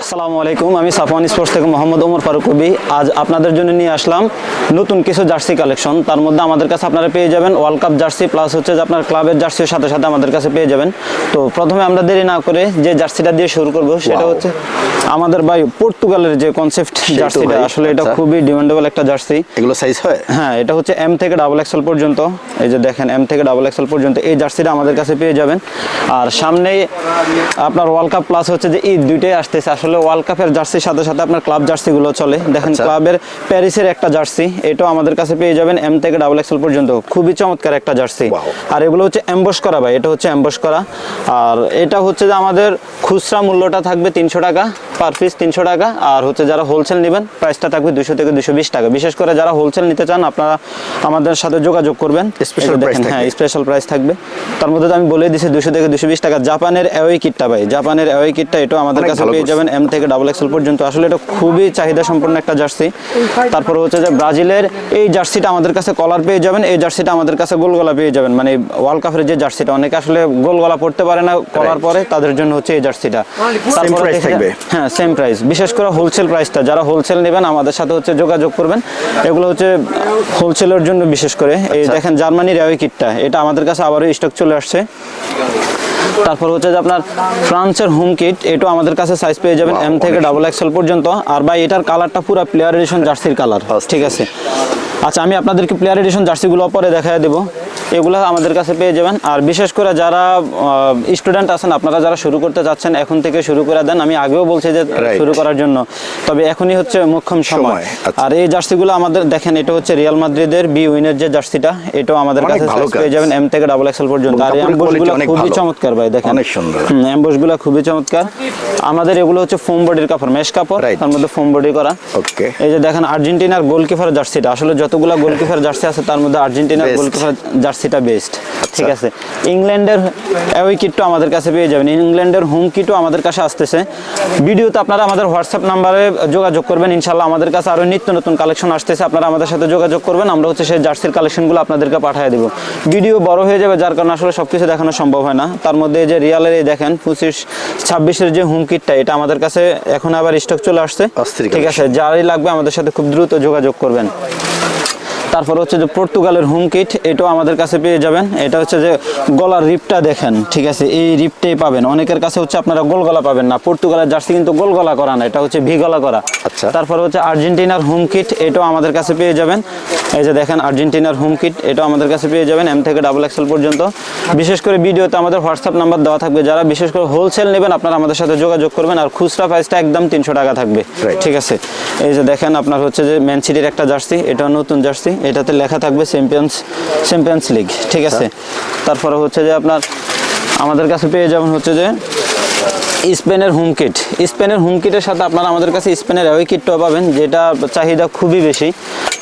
আসসালামু আলাইকুম, আমি সাফওয়ান স্পোর্টস থেকে মোহাম্মদ ওমর ফারুক কবি। আজ আপনাদের জন্য নিয়ে আসলাম নতুন কিছু জার্সি কালেকশন। তার মধ্যে আমাদের কাছে আপনারা পেয়ে যাবেন ওয়ার্ল্ড কাপ জার্সি প্লাস হচ্ছে যে আপনার ক্লাবের জার্সির সাথে সাথে আমাদের কাছে পেয়ে যাবেন। তো প্রথমে আমরা দেরি না করে যে জার্সিটা দিয়ে শুরু করব সেটা হচ্ছে আমাদের ভাই পর্তুগালের যে কনসেপ্ট জার্সিটা, আসলে এটা খুবই ডিমান্ডেবল একটা জার্সি। এগুলো সাইজ হয়? হ্যাঁ, এটা হচ্ছে এম থেকে ডাবল এক্সেল পর্যন্ত। এই যে দেখেন এম থেকে ডাবল এক্সেল পর্যন্ত এই জার্সিটা আমাদের কাছে পেয়ে যাবেন। আর সামনে আপনার ওয়ার্ল্ড কাপ প্লাস হচ্ছে যে ঈদ দুইটাই আসতেছে। আসলে ওয়ার্ল্ড কাপের জার্সির সাথে সাথে আপনার ক্লাব জার্সিগুলো চলে। দেখেন ক্লাবের প্যারিসের একটা জার্সি, এটাও আমাদের কাছে পেয়ে যাবেন এম থেকে ডাবল এক্সেল পর্যন্ত। খুবই চমৎকার একটা জার্সি। আর এগুলো হচ্ছে এমবস করা ভাই, এটা হচ্ছে এমবস করা। আর এটা হচ্ছে যে আমাদের খুচরা মূল্যটা থাকবে 300 টাকা পার পিস, 300 টাকা। আর হচ্ছে যারা হোলসেল নেবেন প্রাইসটা থাকবে 200 থেকে 220 টাকা। বিশেষ করে যারা হোলসেল নিতে চান আপনারা আমাদের সাথে যোগাযোগ করবেন। হ্যাঁ, স্পেশাল প্রাইস থাকবে। তার মধ্যে আমি বলে দিচ্ছি 200 থেকে 220 টাকা। জাপানের অ্যাওয়ে কিটটা ভাই, জাপানের অ্যাওয়ে কিটটা এটাও আমাদের কাছে পেয়ে যাবেন এম থেকে ডাবল এক্সেল পর্যন্ত। আসলে এটা খুবই চাহিদা সম্পন্ন একটা জার্সি। তারপরে হচ্ছে যে ব্রাজিলের এই জার্সিটা আমাদের কাছে কলার পেয়ে যাবেন। এই জার্সিটা আমাদের কাছে গোল গলা পেয়ে যাবেন। মানে ওয়ার্ল্ড কাপের যে জার্সিটা, অনেকে আসলে গোল গলা পড়তে পারে না কলার পরে, তাদের জন্য হচ্ছে এই জার্সিটা। তারপরে হ্যাঁ, সেম প্রাইস। বিশেষ করে হোলসেল প্রাইসটা, যারা হোলসেল নেবেন আমাদের সাথে হচ্ছে যোগাযোগ করবেন। এগুলো হচ্ছে হোলসেলের জন্য বিশেষ করে। এই দেখেন জার্মানির অ্যাওয়ে কিটটা, এটা আমাদের কাছে আবারও স্টক চলে আসছে। তারপর হচ্ছে যে আপনার ফ্রান্সের হোম কিট, এটাও আমাদের কাছে সাইজ পেয়ে যাবেন এম থেকে ডাবল এক্সেল পর্যন্ত। আর ভাই এটার কালারটা পুরো প্লেয়ার এডিশন জার্সির কালার, ঠিক আছে। আচ্ছা, আমি আপনাদেরকে প্লেয়ার এডিশন জার্সিগুলো পরে দেখায় দেবো। এগুলো আমাদের কাছে পেয়ে যাবেন। আর বিশেষ করে যারা স্টুডেন্ট আছেন, আপনারা যারা শুরু করতে চাচ্ছেন এখন থেকে শুরু করে দেন। আমি আগেও বলছি যে শুরু করার জন্য, তবে এখনই হচ্ছে মোক্ষম সময়। আর এই জার্সিগুলো আমাদের দেখেন, এটা হচ্ছে রিয়াল মাদ্রিদের বি উইনের যে জার্সিটা, এটাও আমাদের কাছে পেয়ে যাবেন এম থেকে ডাবল এক্সেল পর্যন্ত। আর অ্যাম্বসগুলো খুবই চমৎকার ভাই, দেখেন অনেক সুন্দর। অ্যাম্বসগুলো খুবই চমৎকার। আমাদের এগুলো হচ্ছে ফোম বডির কাপড়, মেশ কাপড়, তার মধ্যে ফোম বডি করা। এই যে দেখেন আর্জেন্টিনার গোলকিপার জার্সিটা, আসলে যতগুলো গোলকিপার জার্সি আছে তার মধ্যে আর্জেন্টিনার গোলকিপার জার্সিটা বেস্ট, ঠিক আছে। ইংল্যান্ডের অ্যাওয়ে কিটও আমাদের কাছে পেয়ে যাবেন। ইংল্যান্ডের হোম কিটও আমাদের কাছে আসতেছে। ভিডিওতে আপনারা আমাদের হোয়াটসঅ্যাপ নাম্বারে যোগাযোগ করবেন। ইনশাআল্লাহ আমাদের কাছে আরো নিত্য নতুন কালেকশন আসতেছে, আপনারা আমাদের সাথে যোগাযোগ করবেন। আমরা হচ্ছে সেই জার্সির কালেকশনগুলো আপনাদেরকে পাঠিয়ে দেব। ভিডিও বড় হয়ে যাবে, যার কারণে আসলে সবকিছু দেখানো সম্ভব হয় না। তার মধ্যে যে রিয়ালের এই দেখেন 25-26-এর যে হোম কিটটা, এটা আমাদের কাছে এখন আবার স্টক চলে আসছে, ঠিক আছে। যারই লাগবে আমাদের সাথে খুব দ্রুত যোগাযোগ করবেন। তারপর হচ্ছে যে পর্তুগালের হোম কিট, এটাও আমাদের কাছে পেয়ে যাবেন। এটা হচ্ছে যে গলার রিপটা দেখেন, ঠিক আছে, এই রিপটাই পাবেন। অনেকের কাছে হচ্ছে আপনারা গোল গলা পাবেন না, পর্তুগালের জার্সি কিন্তু গোল গলা করা না, এটা হচ্ছে ভি গলা করা। তারপর হচ্ছে আর্জেন্টিনার হোম কিট, এটাও আমাদের কাছে পেয়ে যাবেন। এই যে দেখেন আর্জেন্টিনার হোম কিট, এটাও আমাদের কাছে পেয়ে যাবেন এম থেকে ডাবল এক্সেল পর্যন্ত। বিশেষ করে ভিডিওতে আমাদের হোয়াটসঅ্যাপ নাম্বার দেওয়া থাকবে। যারা বিশেষ করে হোলসেল নেবেন আপনারা আমাদের সাথে যোগাযোগ করবেন। আর খুচরা প্রাইসটা একদম 300 টাকা থাকবে, ঠিক আছে। এই যে দেখেন আপনার হচ্ছে যে ম্যান সিটির একটা জার্সি, এটাও নতুন জার্সি, এটাতে লেখা থাকবে চ্যাম্পিয়ন্স লিগ, ঠিক আছে। তারপরে হচ্ছে যে আপনার আমাদের কাছে পেয়ে যাবেন হচ্ছে যে স্পেনের হোম কিট। স্পেনের হোম কিটের সাথে আপনারা আমাদের কাছে স্পেনের অ্যাওয়ে কিটটাও পাবেন, যেটা চাহিদা খুবই বেশি।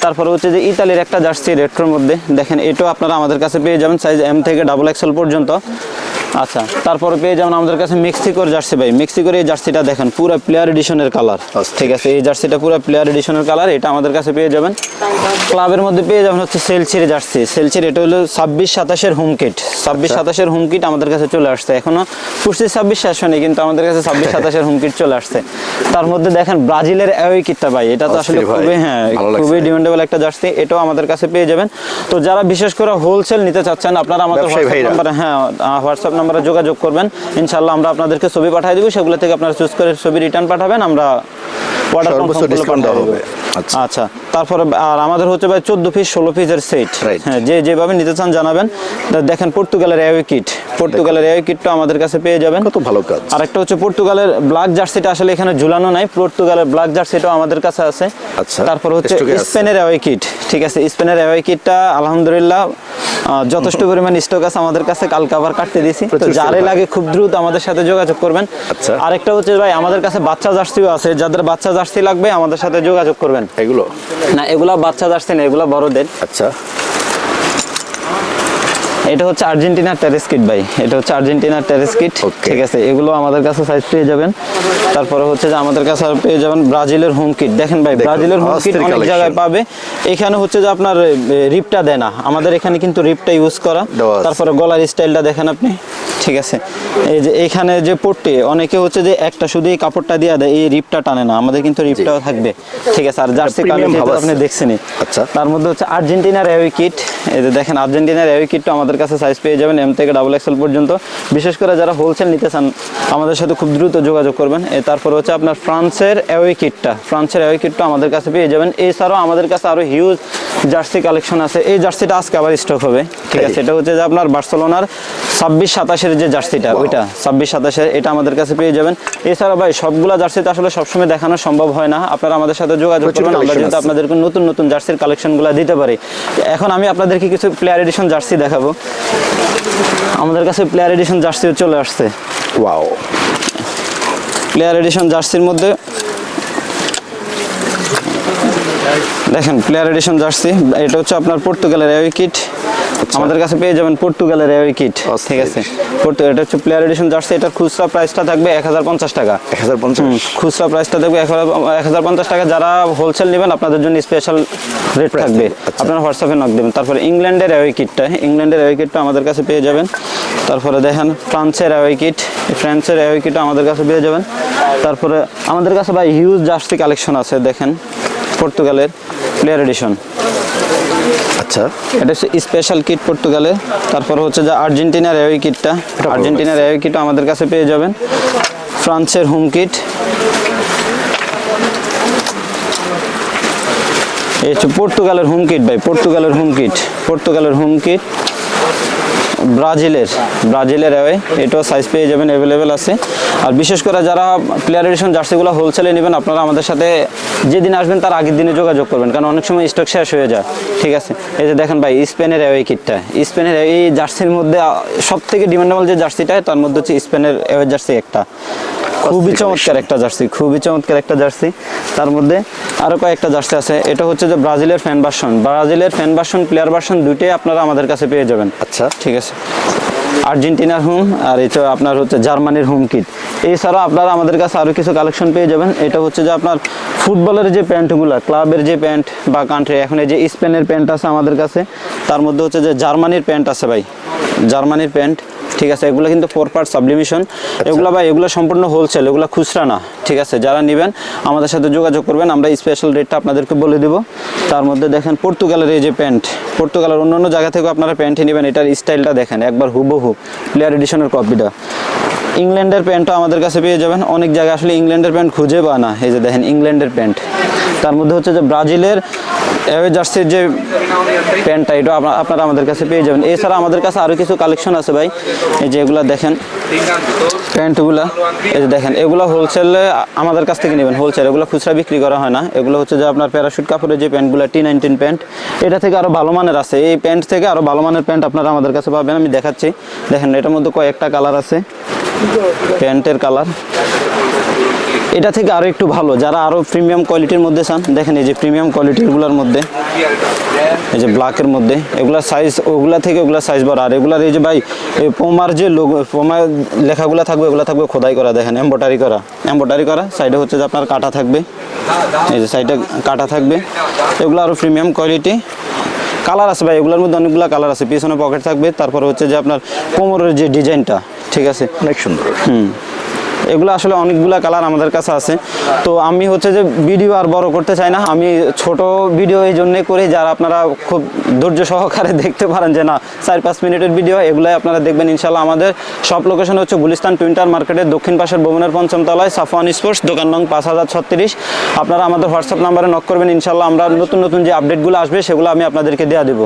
তারপরে হচ্ছে যে ইতালির একটা জার্সি রেট্রোর মধ্যে, দেখেন এটাও আপনারা আমাদের কাছে পেয়ে যাবেন সাইজ এম থেকে ডাবল এক্সেল পর্যন্ত। আচ্ছা, তারপরে পেয়ে যাবেন আমাদের কাছে মেক্সিকোর জার্সি ভাই। মেক্সিকোর এই জার্সিটা দেখেন পুরো প্লেয়ার এডিশনের কালার, ঠিক আছে। এই জার্সিটা পুরো প্লেয়ার এডিশনের কালার, এটা আমাদের কাছে পেয়ে যাবেন। ক্লাবের মধ্যে পেয়ে যাবেন হচ্ছে সেলসির জার্সি। সেলসির এটা হলো 26-27-এর হোম কিট। 26-27-এর হোম কিট আমাদের কাছে চলে আসছে। এখনো 25-26 শেষ হয়নি, কিন্তু আমাদের কাছে 26-27-এর হোম কিট চলে আসছে। তার মধ্যে দেখেন ব্রাজিলের অ্যাওয়ে কিটটা ভাই, এটা তো আসলে খুবই খুবই ডিমান্ডেবল একটা জার্সি, এটাও আমাদের কাছে পেয়ে যাবেন। তো যারা বিশেষ করে হোলসেল নিতে চাচ্ছেন আপনারা আমাদের হোয়াটসঅ্যাপ নাম্বারে হোয়াটসঅ্যাপ নাম্বারে যোগাযোগ করবেন। ইনশাআল্লাহ আমরা আপনাদেরকে ছবি পাঠিয়ে দেব, সেগুলো থেকে আপনারা চুজ করে ছবি রিটার্ন পাঠাবেন, আমরা অর্ডার কনফার্ম করে পাঠিয়ে দেব। আচ্ছা, তারপরে আর আমাদের হচ্ছে ভাই 14 পিস 16 পিসের সেট, হ্যাঁ, যেভাবে নিতে চান জানাবেন। দেখেন পর্তুগালের অ্যাওয়ে কিট, পর্তুগালের অ্যাওয়ে কিটটা আমাদের কাছে পেয়ে যাবেন, কত ভালো কাজ। আরেকটা হচ্ছে পর্তুগালের ব্ল্যাক জার্সিটা, আসলে এখানে ঝুলানো নাই, পর্তুগালের ব্ল্যাক জার্সিটাও আমাদের কাছে আছে। তারপর হচ্ছে স্পেনের অ্যাওয়ে কিট, ঠিক আছে। স্পেনের অ্যাওয়ে কিটটা আলহামদুলিল্লাহ যথেষ্ট পরিমাণ স্টক আছে আমাদের কাছে, কালকে আবার কাটতে দিয়েছি। তো যারে লাগে খুব দ্রুত আমাদের সাথে যোগাযোগ করবেন। আরেকটা হচ্ছে ভাই আমাদের কাছে বাচ্চা জার্সিও আছে, যাদের বাচ্চা জার্সি লাগবে আমাদের সাথে যোগাযোগ করবেন। এগুলো না, এগুলা বাচ্চা জার্সি না, এগুলা বড়দের। আচ্ছা, এটা হচ্ছে আর্জেন্টিনার টেরেস কিট ভাই, এটা হচ্ছে আর্জেন্টিনার টেরেস কিট, ঠিক আছে। এগুলো আমাদের কাছে সাইজ পেয়ে যাবেন। তারপরে হচ্ছে যে আমাদের কাছে পেয়ে যাবেন ব্রাজিলের হোম কিট। দেখেন ভাই ব্রাজিলের হোম কিট অনেক জায়গায় পাবে, এখানে হচ্ছে যে আপনার রিপটা দেয় না, আমাদের এখানে কিন্তু রিপটা ইউজ করা। তারপরে গলার স্টাইলটা দেখেন আপনি, ঠিক আছে। এই যে এখানে যে পট্টি, অনেকে হচ্ছে যে একটা শুধু এই কাপড়টা দিয়ে দেয়, এই রিপটা টানে না, আমাদের কিন্তু রিপটাও থাকবে, ঠিক আছে। আর জার্সি কালার আপনি দেখছেনই। আচ্ছা, তার মধ্যে হচ্ছে আর্জেন্টিনার অ্যাওয়ে কিট। এই যে দেখেন আর্জেন্টিনার অ্যাওয়ে কিটটা আমাদের কাছে সাইজ পেয়ে যাবেন এম থেকে ডাবল এক্সেল পর্যন্ত। বিশেষ করে যারা হোলসেল নিতে চান আমাদের সাথে খুব দ্রুত যোগাযোগ করবেন। তারপর হচ্ছে আপনার ফ্রান্সের অ্যাওয়ে কিটটা, ফ্রান্সের অ্যাওয়ে কিটটা আমাদের কাছে পেয়ে যাবেন। এছাড়াও আমাদের কাছে আরো হিউজ জার্সি কালেকশন আছে। এই জার্সিটা আজকে আবার স্টক হবে, ঠিক আছে। এটা হচ্ছে যে আপনার বার্সেলোনার 26-27 যে জার্সিটা, ওইটা 26-27, এটা আমাদের কাছে পেয়ে যাবেন। এছাড়া ভাই সবগুলা জার্সিতে আসলে সবসময় দেখানো সম্ভব হয় না, আপনারা আমাদের সাথে যোগাযোগ করবেন, আমরা যেহেতু আপনাদেরকে নতুন নতুন জার্সির কালেকশনগুলো দিতে পারি। এখন আমি আপনাদেরকে কিছু প্লেয়ার এডিশন জার্সি দেখাবো। আমাদের কাছে প্লেয়ার এডিশন জার্সিও চলে আসছে। ওয়াও, প্লেয়ার এডিশন জার্সির মধ্যে দেখেন প্লেয়ার এডিশন জার্সি, এটা হচ্ছে আপনার পর্তুগালের অ্যাওয়ে কিট। আমাদের কাছে পেয়ে যাবেন পর্তুগালের অ্যাওয়ে কিট, ঠিক আছে। এটা হচ্ছে প্লেয়ার এডিশন জার্সি। এটার খুচরা প্রাইসটা থাকবে 1050 টাকা। 1050 খুচরা প্রাইসটা থাকবে 1050 টাকা। যারা হোলসেল নেবেন আপনাদের জন্য স্পেশাল রেট থাকবে, আপনারা হোয়াটসঅ্যাপে নক দেবেন। তারপরে ইংল্যান্ডের অ্যাওয়ে কিটটা, ইংল্যান্ডের অ্যাওয়ে কিটটা আমাদের কাছে পেয়ে যাবেন। তারপরে দেখেন ফ্রান্সের অ্যাওয়ে কিট, ফ্রান্সের অ্যাওয়ে কিটটা আমাদের কাছে পেয়ে যাবেন। তারপরে আমাদের কাছে ভাই হিউজ জার্সি কালেকশন আছে, দেখেন পর্তুগালের প্লেয়ার এডিশন। আচ্ছা, এটা হচ্ছে স্পেশাল কিট পর্তুগালের। তারপর হচ্ছে যে আর্জেন্টিনার অ্যাওয়ে কিটটা, আর্জেন্টিনার অ্যাওয়ে কিটও আমাদের কাছে পেয়ে যাবেন। ফ্রান্সের হোম কিট, এই হচ্ছে পর্তুগালের হোম কিট ভাই, পর্তুগালের হোম কিট, পর্তুগালের হোম কিট। ব্রাজিলের অ্যাওয়ে, এটাও সাইজ পেয়ে যাবেন, অ্যাভেলেবেল আছে। আর বিশেষ করে যারা প্লেয়ার এডিশন জার্সিগুলো হোলসেলে নেবেন, আপনারা আমাদের সাথে যেদিন আসবেন তার আগের দিনে যোগাযোগ করবেন, কারণ অনেক সময় স্টক শেষ হয়ে যায়, ঠিক আছে। এই যে দেখেন ভাই স্পেনের অ্যাওয়ে কিটটা, স্পেনের এই জার্সির মধ্যে সব থেকে ডিমান্ডেবল যে জার্সিটা, তার মধ্যে হচ্ছে স্পেনের অ্যাওয়ে জার্সি একটা, খুবই চমৎকার একটা জার্সি, খুবই চমৎকার একটা জার্সি। তার মধ্যে আরো কয়েকটা জার্সি আছে। এটা হচ্ছে যে ব্রাজিলের ফ্যান ভার্সন, ব্রাজিলের ফ্যান ভার্সন, প্লেয়ার ভার্সন দুইটাই আপনারা আমাদের কাছে পেয়ে যাবেন। আচ্ছা, ঠিক আছে। আর্জেন্টিনার হোম, আর এটা আপনার হচ্ছে জার্মানির হোম কিট। এছাড়া আপনারা আমাদের কাছে আরো কিছু কালেকশন পেয়ে যাবেন। এটা হচ্ছে যে আপনার ফুটবলের যে প্যান্টগুলো, ক্লাবের যে প্যান্ট বা কান্ট্রি, এখন এই যে স্পেনের প্যান্ট আছে আমাদের কাছে, তার মধ্যে হচ্ছে যে জার্মানির প্যান্ট আছে ভাই, জার্মানির প্যান্ট, ঠিক আছে। এগুলো কিন্তু 4 পার্ট সাবলিমেশন, এগুলো ভাই এগুলো সম্পূর্ণ হোলসেল, এগুলো খুচরা না, ঠিক আছে। যারা নেবেন আমাদের সাথে যোগাযোগ করবেন, আমরা স্পেশাল রেটটা আপনাদেরকে বলে দেব। তার মধ্যে দেখেন পর্তুগালের এই যে প্যান্ট, পর্তুগালের অন্য জায়গা থেকে আপনারা প্যান্টই নেবেন, এটার স্টাইলটা দেখেন একবার হুবহু প্লেয়ার এডিশনের কপিটা। ইংল্যান্ডের প্যান্টও আমাদের কাছে পেয়ে যাবেন, অনেক জায়গায় আসলে ইংল্যান্ডের প্যান্ট খুঁজে পায় না, এই যে দেখেন ইংল্যান্ডের প্যান্ট। তার মধ্যে হচ্ছে যে ব্রাজিলের অ্যাওয়ে জার্সির যে প্যান্টটা, এটা আপনারা আমাদের কাছে পেয়ে যাবেন। এছাড়া আমাদের কাছে আরও কিছু কালেকশন আছে ভাই, এই যে এগুলা দেখেন প্যান্টগুলা, এই যে দেখেন এগুলো হোলসেলে আমাদের কাছ থেকে নেবেন, হোলসেল, এগুলো খুচরা বিক্রি করা হয় না। এগুলো হচ্ছে যে আপনার প্যারাশুট কাপড়ের যে প্যান্টগুলো T19 প্যান্ট, এটা থেকে আরও ভালো মানের আছে, এই প্যান্ট থেকে আরও ভালো মানের প্যান্ট আপনারা আমাদের কাছে পাবেন। আমি দেখাচ্ছি, দেখেন এটার মধ্যে কয়েকটা কালার আছে, প্যান্টের কালার এটা থেকে আরো একটু ভালো, যারা আরো প্রিমিয়াম কোয়ালিটির মধ্যে চান, দেখেন এই যে প্রিমিয়াম কোয়ালিটিগুলোর মধ্যে, এই যে ব্ল্যাকের মধ্যে, এগুলা সাইজ ওগুলা থেকে ওগুলা সাইজ বড়। আর এগুলার এই যে ভাই এই পোমার যে লোগো, পোমার লেখাগুলো থাকবে, এগুলো থাকবে খোদাই করা, দেখেন এমব্রয়ডারি করা, সাইডে হচ্ছে যে আপনার কাটা থাকবে, এই যে সাইডে কাটা থাকবে। এগুলো আরো প্রিমিয়াম কোয়ালিটি। কালার আছে ভাই, এগুলোর মধ্যে অনেকগুলো কালার আছে, পিছনে পকেট থাকবে। তারপরে হচ্ছে যে আপনার কোমরের যে ডিজাইনটা, ঠিক আছে, অনেক সুন্দর। এগুলো আসলে অনেকগুলা কালার আমাদের কাছে আছে। তো আমি হচ্ছে যে ভিডিও আর বড় করতে চাই না, আমি ছোট ভিডিও এই জন্যে করি যারা আপনারা খুব ধৈর্য সহকারে দেখতে পারেন, যে না 4-5 মিনিটের ভিডিও, এগুলাই আপনারা দেখবেন ইনশাল্লাহ। আমাদের সব লোকেশন হচ্ছে গুলিস্তান টুইন্টার মার্কেটের দক্ষিণ পাশের ভবনের 5ম তলায়, সাফওয়ান স্পোর্টস, দোকান নং 5036। আপনারা আমাদের হোয়াটসঅ্যাপ নাম্বারে নক করবেন, ইনশাল্লাহ আমরা নতুন নতুন যে আপডেটগুলো আসবে সেগুলো আমি আপনাদেরকে দেওয়া দেবো।